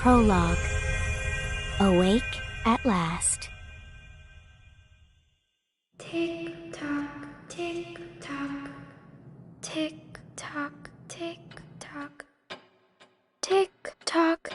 Prologue. Awake at last. Tick tock, tick tock, tick tock, tick tock, tick tock.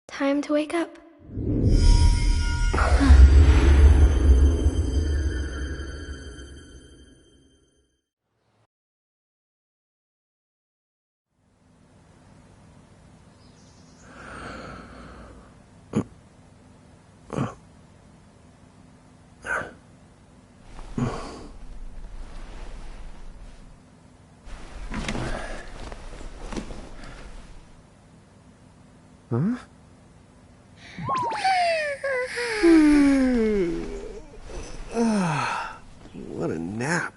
Time to wake up. Huh? What a nap.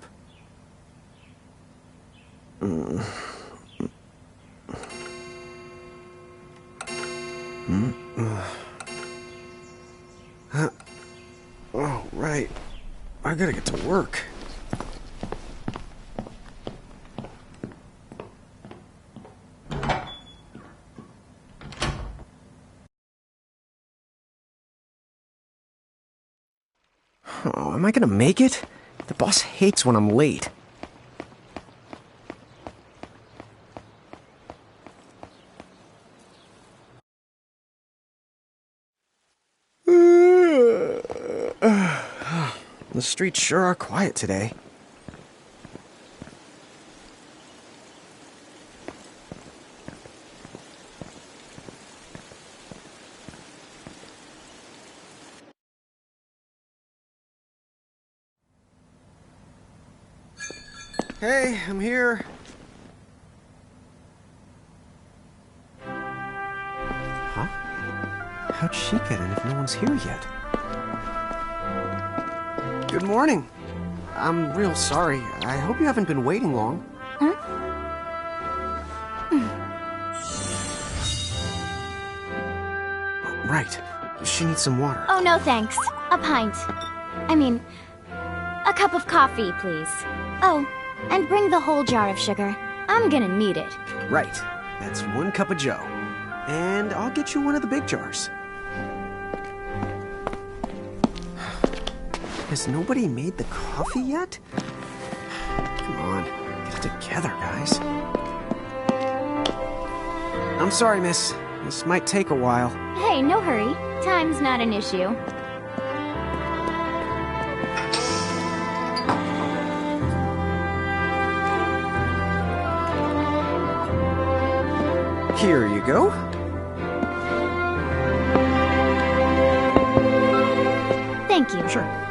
Oh, right. I gotta get to work. Oh, am I gonna make it? The boss hates when I'm late. The streets sure are quiet today. Hey, I'm here. Huh? How'd she get in if no one's here yet? Good morning. I'm real sorry. I hope you haven't been waiting long. Huh? Right. She needs some water. Oh, no thanks. A pint. I mean, a cup of coffee, please. Oh, and bring the whole jar of sugar. I'm gonna need it. Right. That's 1 cup of joe. And I'll get you one of the big jars. Has nobody made the coffee yet? Come on, get it together, guys. I'm sorry, miss. This might take a while. Hey, no hurry. Time's not an issue. Here you go. Thank you. Sure.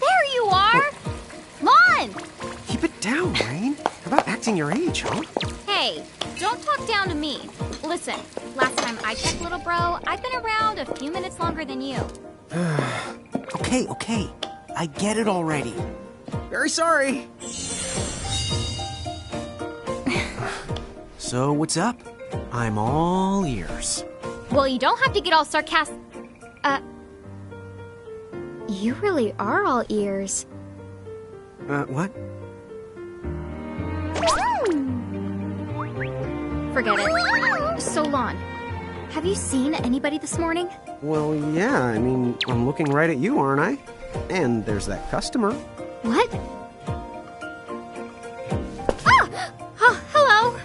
There you are! Lon! Keep it down, Rain. How about acting your age, huh? Hey, don't talk down to me. Listen, last time I checked, little bro, I've been around a few minutes longer than you. Okay. I get it already. Very sorry. So, what's up? I'm all ears. Well, you don't have to get all sarcastic. You really are all ears. What? Forget it. So, Lon, have you seen anybody this morning? Well, yeah, I mean, I'm looking right at you, aren't I? And there's that customer. What? Oh, hello.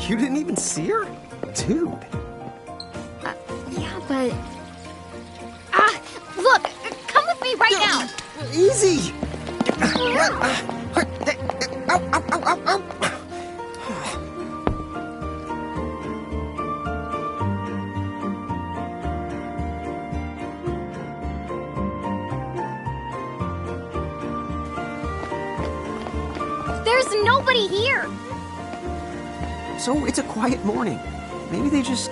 You didn't even see her? Dude. Yeah, but Look, come with me right now. Easy! Ow. There's nobody here. So, it's a quiet morning. Maybe they just...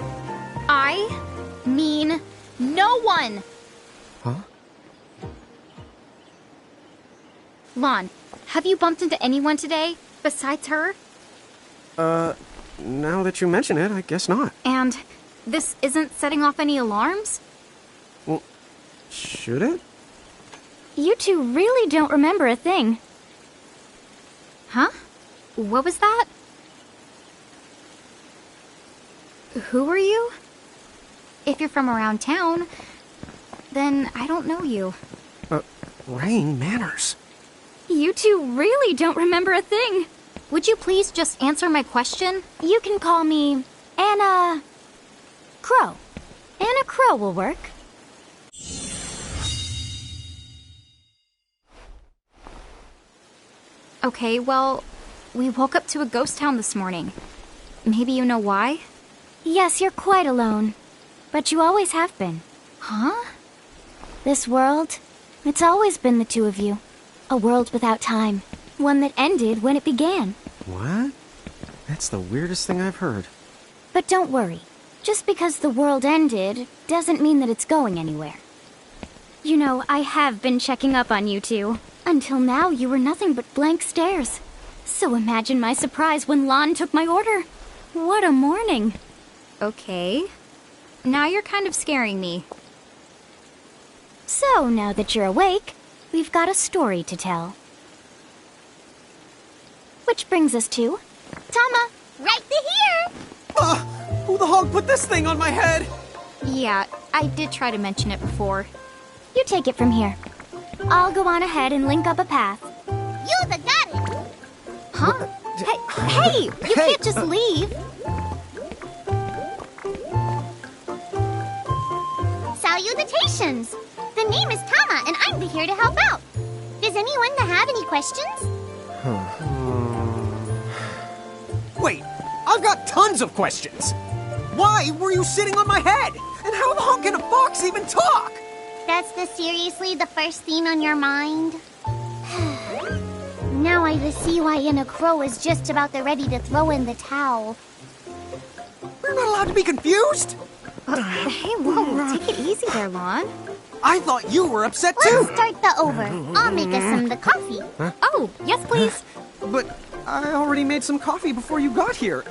I mean no one. Huh? Lon, have you bumped into anyone today besides her? Now that you mention it, I guess not. And this isn't setting off any alarms? Well, should it? You two really don't remember a thing. Huh? What was that? Who are you? If you're from around town, then I don't know you. Rain, manners. You two really don't remember a thing. Would you please just answer my question? You can call me Anna Crow. Anna Crow will work. Okay, well, we woke up to a ghost town this morning. Maybe you know why? Yes, you're quite alone. But you always have been. Huh? This world, it's always been the two of you. A world without time. One that ended when it began. What? That's the weirdest thing I've heard. But don't worry. Just because the world ended doesn't mean that it's going anywhere. You know, I have been checking up on you two. Until now, you were nothing but blank stares. So imagine my surprise when Lon took my order. What a morning. Okay. Now you're kind of scaring me. So, now that you're awake, we've got a story to tell. Which brings us to... Tama, right here! Who the hog put this thing on my head? Yeah, I did try to mention it before. You take it from here. I'll go on ahead and link up a path. You the got it! Huh? Hey, you can't just leave. Salutations! The name is Tama, and I'm here to help out. Does anyone have any questions? Wait, I've got tons of questions. Why were you sitting on my head? And how the hell can a fox even talk? That's seriously the first thing on your mind? Now I see why Anna Crow is just about ready to throw in the towel. We're not allowed to be confused? Hey, whoa, take it easy there, Lon. I thought you were upset too. Let's start the over. I'll make us some the coffee. Oh, yes, please. But I already made some coffee before you got here.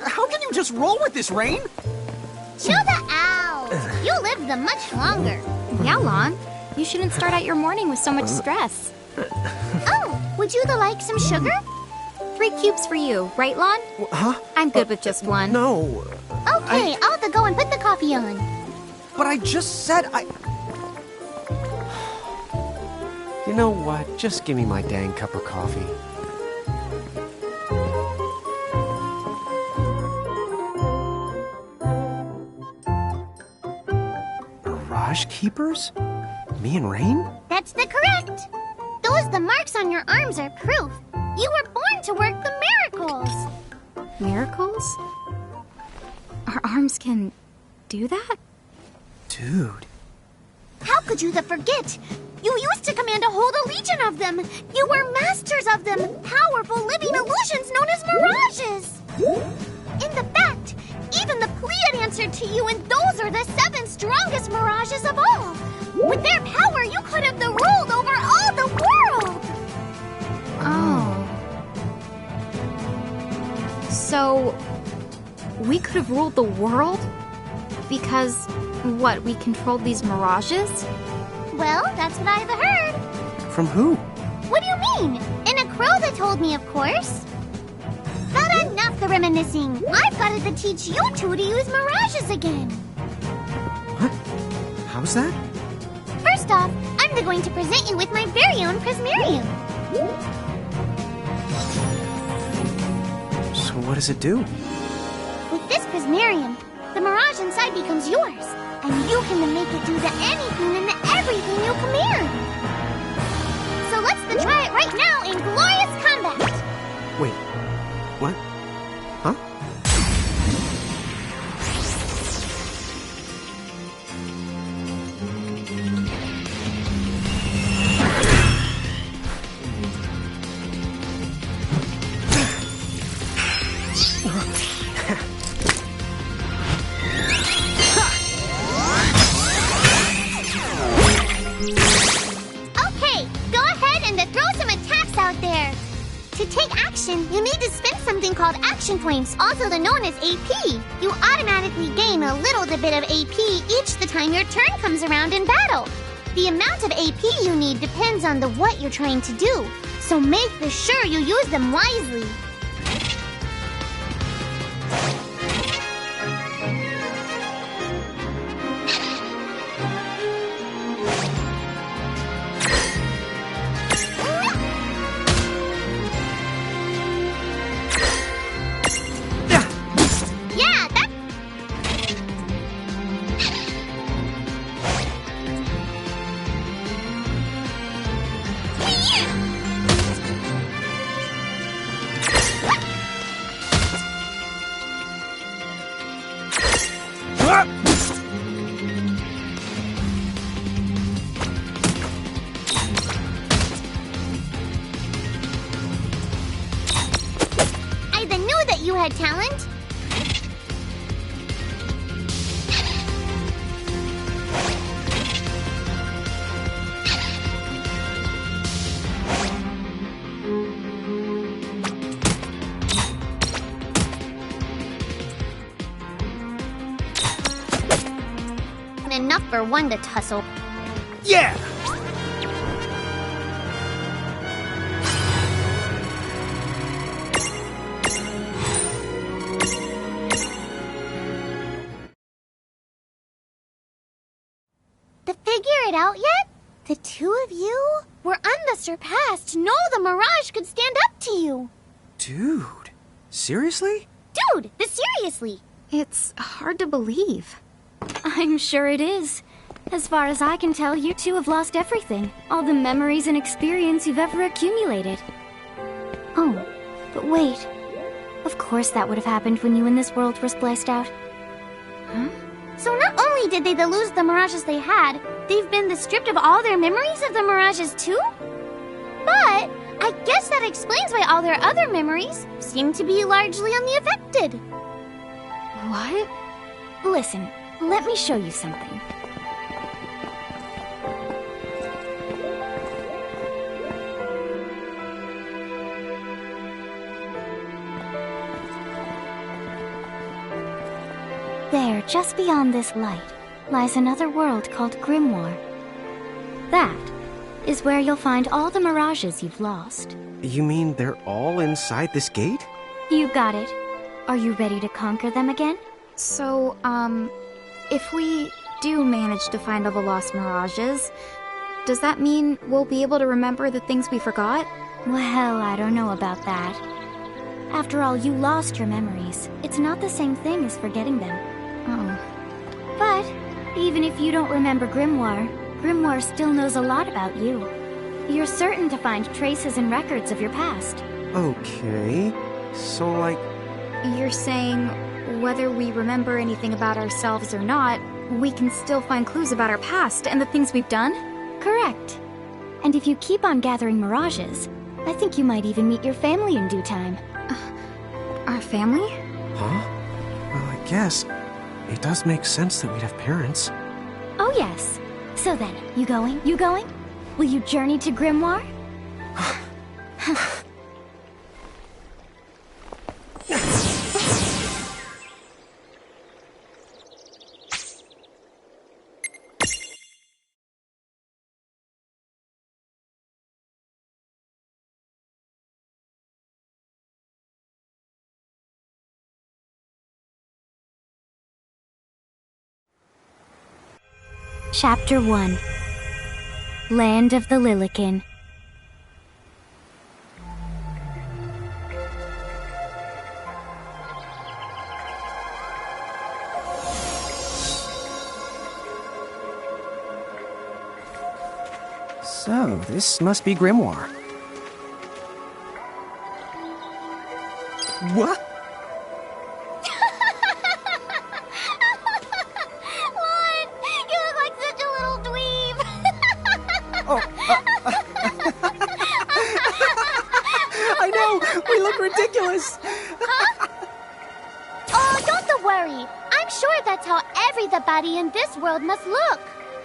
How can you just roll with this, Rain? Chill the owl. live them much longer. Yeah, Lon. You shouldn't start out your morning with so much stress. Oh, would you like some sugar? 3 cubes for you, right, Lon? Huh? I'm good with just one. No. Okay, I'll have to go and put the coffee on. But I just said I... You know what? Just give me my dang cup of coffee. Mirage Keepers? Me and Rain? That's correct. The marks on your arms are proof. You were born to work the miracles. Miracles? Our arms can do that? Dude. How could you forget? You used to command a whole legion of them. You were masters of them, powerful living illusions known as mirages. In the fact, even the Pleiad answered to you, and those are the 7 strongest mirages of all. With their power, you could have the ruled over all the world. Oh. So, we could have ruled the world? Because, what, we controlled these mirages? Well, that's what I've heard. From who? What do you mean? In a crow that told me, of course. But enough the reminiscing. I've got to teach you two to use mirages again. What? How's that? First off, I'm going to present you with my very own Prismarium. So what does it do? With this Prismarium, the mirage inside becomes yours, and you can make it do the anything and the everything you command. So let's try it right now in glorious combat. Wait. What? Huh? Okay, go ahead and throw some attacks out there. To take action, you need to spend something called action points, also known as AP. You automatically gain a little bit of AP each the time your turn comes around in battle. The amount of AP you need depends on what you're trying to do, so make sure you use them wisely. Yeah, that... I knew that you had talent. Enough for one to tussle. Yeah! To figure it out yet? The two of you were unsurpassed. No, the Mirage could stand up to you. Dude. Seriously? Dude, seriously. It's hard to believe. I'm sure it is. As far as I can tell, you two have lost everything. All the memories and experience you've ever accumulated. Oh, but wait. Of course that would have happened when you and this world were spliced out. Huh? So not only did they lose the Mirages they had, they've been stripped of all their memories of the Mirages too? But I guess that explains why all their other memories seem to be largely unaffected. What? Listen, let me show you something. There, just beyond this light. lies another world called Grimoire. That is where you'll find all the mirages you've lost. You mean they're all inside this gate? You got it. Are you ready to conquer them again? So, if we do manage to find all the lost mirages, does that mean we'll be able to remember the things we forgot? Well, I don't know about that. After all, you lost your memories. It's not the same thing as forgetting them. Oh. But even if you don't remember Grimoire, Grimoire still knows a lot about you. You're certain to find traces and records of your past. Okay. So, like... You're saying whether we remember anything about ourselves or not, we can still find clues about our past and the things we've done? Correct. And if you keep on gathering mirages, I think you might even meet your family in due time. Our family? Huh? Well, I guess it does make sense that we'd have parents. Oh yes. So then, you going? You going? Will you journey to Grimoire? Chapter 1. Land of the Lilikin. So, this must be Grimoire. What? What? You look like such a little dweeb. Oh, I know! We look ridiculous! Oh, don't worry. I'm sure that's how everybody in this world must look.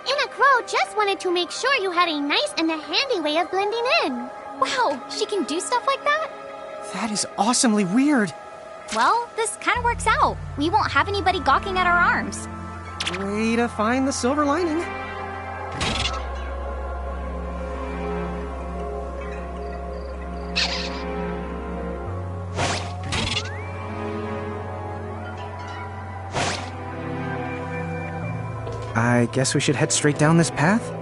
Inna Crow just wanted to make sure you had a nice and a handy way of blending in. Wow, she can do stuff like that? That is awesomely weird. Well, this kind of works out. We won't have anybody gawking at our arms. Way to find the silver lining. I guess we should head straight down this path?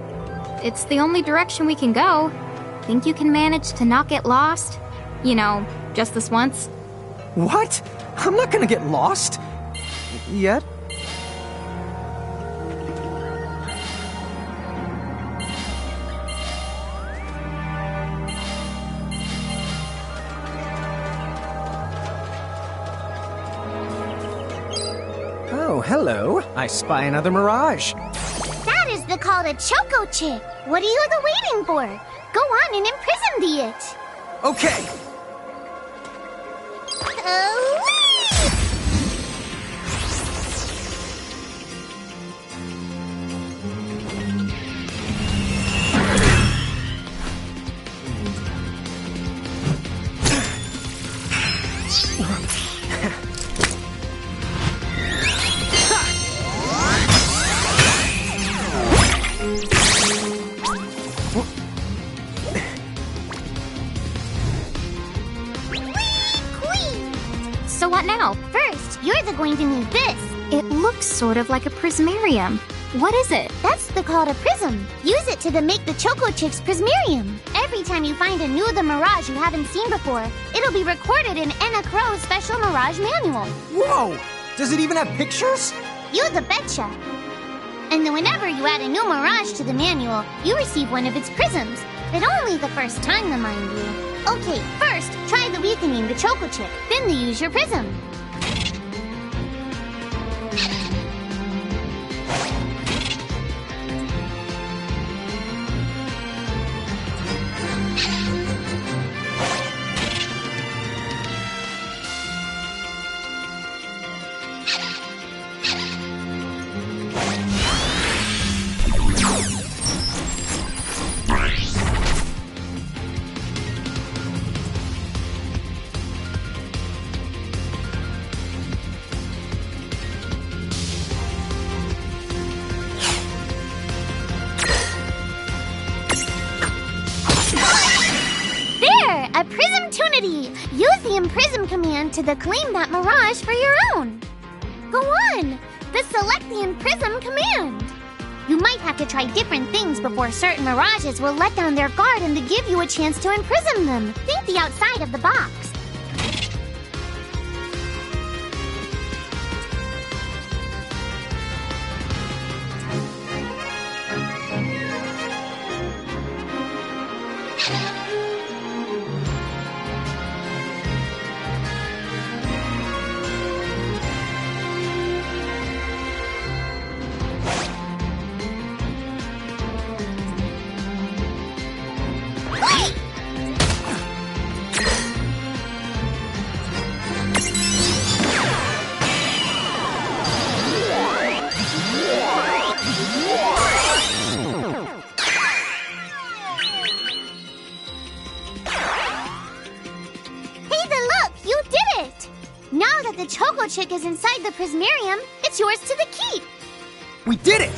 It's the only direction we can go. Think you can manage to not get lost? You know, just this once? What? I'm not gonna get lost. Yet? Oh, hello. I spy another mirage. That is the called a Choco Chick. What are you waiting for? Go on and imprison the it. Okay. So what now? First, you're going to need this. It looks sort of like a prismarium. What is it? That's the called a prism. Use it to make the Choco Chick's prismarium. Every time you find a new the mirage you haven't seen before, it'll be recorded in Inna Crow's special mirage manual. Whoa! Does it even have pictures? You the betcha. And then whenever you add a new mirage to the manual, you receive one of its prisms. But only the first time, mind you. Okay, first, try the weakening the Choco Chick. Then use your prism. Pretty! Use the Imprism command to claim that mirage for your own. Go on! Select the Imprism command. You might have to try different things before certain mirages will let down their guard and to give you a chance to imprison them. Think the outside of the box. The Choco Chick is inside the Prismarium. It's yours to the keep. We did it!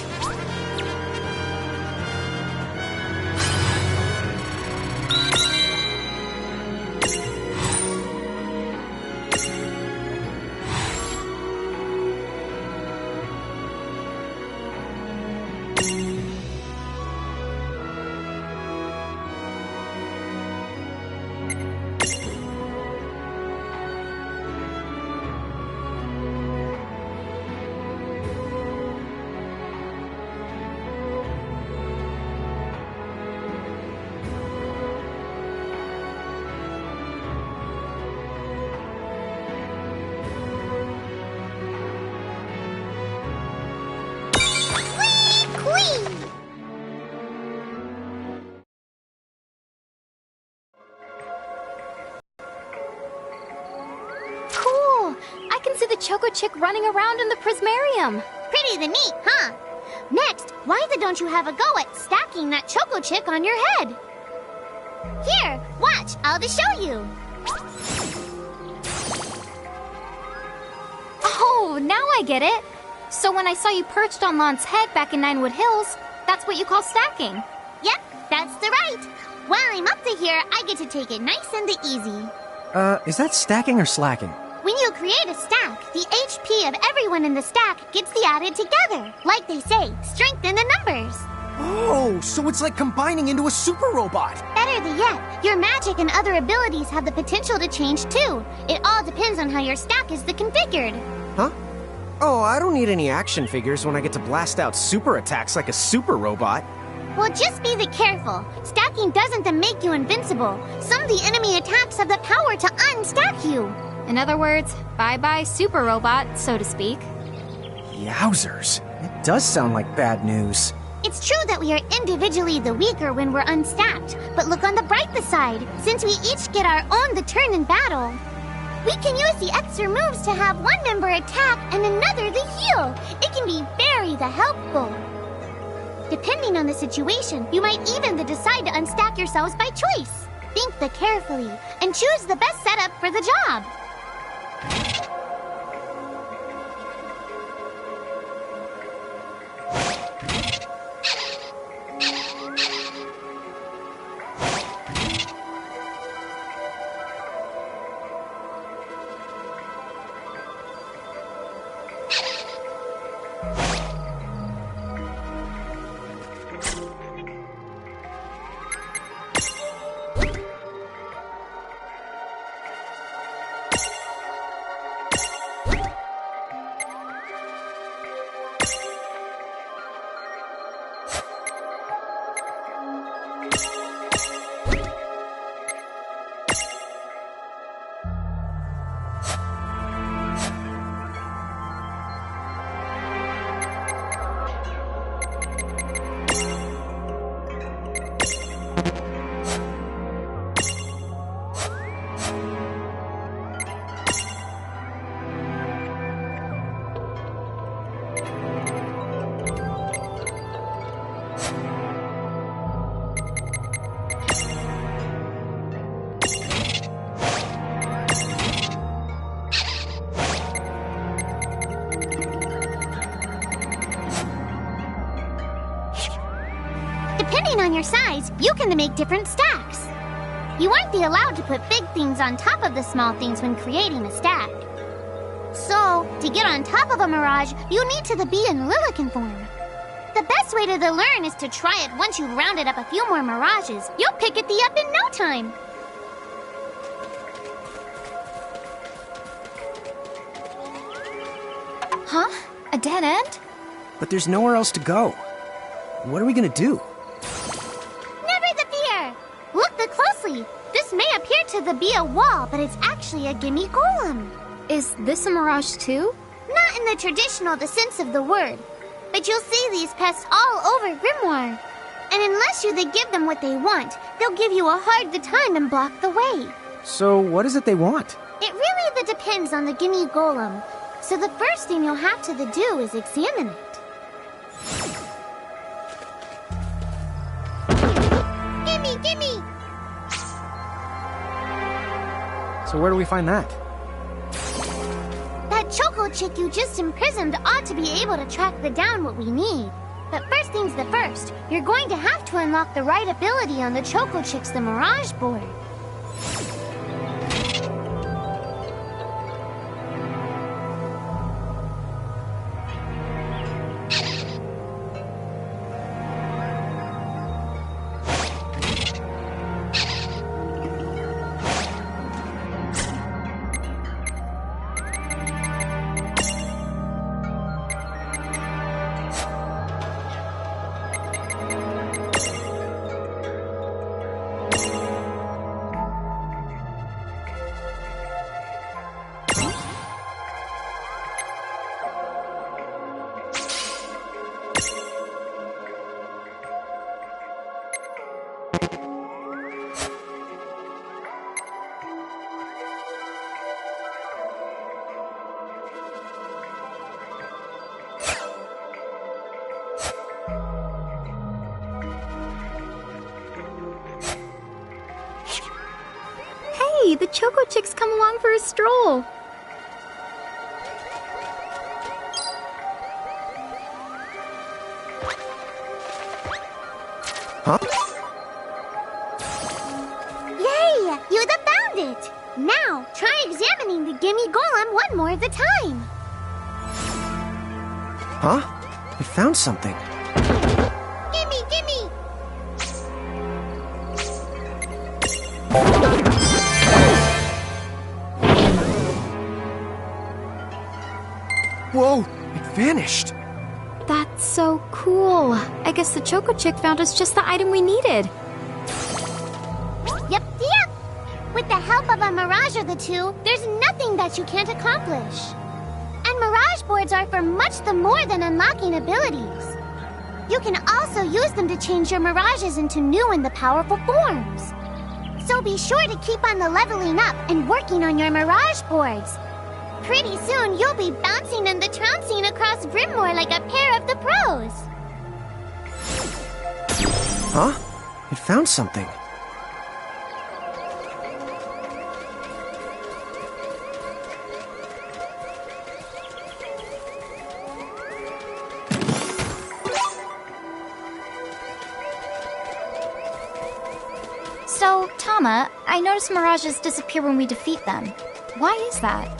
Choco Chick running around in the Prismarium. Pretty the neat, huh? Next, why don't you have a go at stacking that Choco Chick on your head? Here, watch, I'll just show you. Oh, now I get it. So when I saw you perched on Lon's head back in Ninewood Hills, that's what you call stacking. Yep, that's the right. While I'm up to here, I get to take it nice and easy. Is that stacking or slacking? When you create a stack, the HP of everyone in the stack gets added together. Like they say, strengthen the numbers. Oh, so it's like combining into a super robot. Better yet, your magic and other abilities have the potential to change too. It all depends on how your stack is configured. Huh? Oh, I don't need any action figures when I get to blast out super attacks like a super robot. Well, just be careful. Stacking doesn't make you invincible. Some of the enemy attacks have the power to unstack you. In other words, bye-bye super robot, so to speak. Yowzers. It does sound like bad news. It's true that we are individually the weaker when we're unstacked, but look on the brighter side. Since we each get our own turn in battle, we can use the extra moves to have one member attack and another heal. It can be very helpful. Depending on the situation, you might even decide to unstack yourselves by choice. Think carefully and choose the best setup for the job. Depending on your size, you can make different stacks. You aren't allowed to put big things on top of the small things when creating a stack. So, to get on top of a mirage, you need to be in Lilican form. The best way to learn is to try it once you've rounded up a few more mirages. You'll pick it up in no time. Huh? A dead end? But there's nowhere else to go. What are we gonna do? Never the fear! Look closely. This may appear to be a wall, but it's actually a gimme golem. Is this a mirage too? Not in the traditional sense of the word, but you'll see these pests all over Grimoire. And unless you give them what they want, they'll give you a hard time and block the way. So what is it they want? It really depends on the gimme golem. So the first thing you'll have to do is examine it. Gimme! So where do we find that? That Choco Chick you just imprisoned ought to be able to track down what we need. But first things first, you're going to have to unlock the right ability on the Choco Chick's Mirage board. Hey, the Choco Chick's come along for a stroll. Huh? Yay! You found it! Now, try examining the gimme golem one more time. Huh? I found something. Gimme! Whoa! It vanished! That's so cool. I guess the Choco Chick found us just the item we needed. Yep. With the help of a mirage or two, there's nothing that you can't accomplish. And mirage boards are for much more than unlocking abilities. You can also use them to change your mirages into new and powerful forms. So be sure to keep on leveling up and working on your mirage boards. Pretty soon, you'll be bouncing and trouncing across Grimoire like a pair of the pros. Huh? It found something. So, Tama, I noticed mirages disappear when we defeat them. Why is that?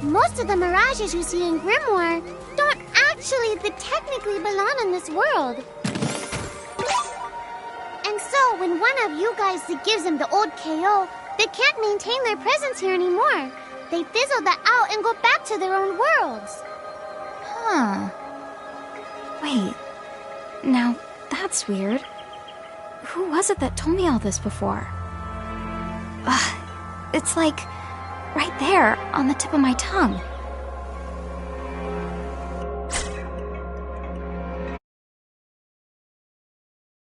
Most of the mirages you see in Grimoire don't actually technically belong in this world. And so, when one of you guys gives them the old KO, they can't maintain their presence here anymore. They fizzle that out and go back to their own worlds. Huh. Wait. Now, that's weird. Who was it that told me all this before? It's like right there on the tip of my tongue.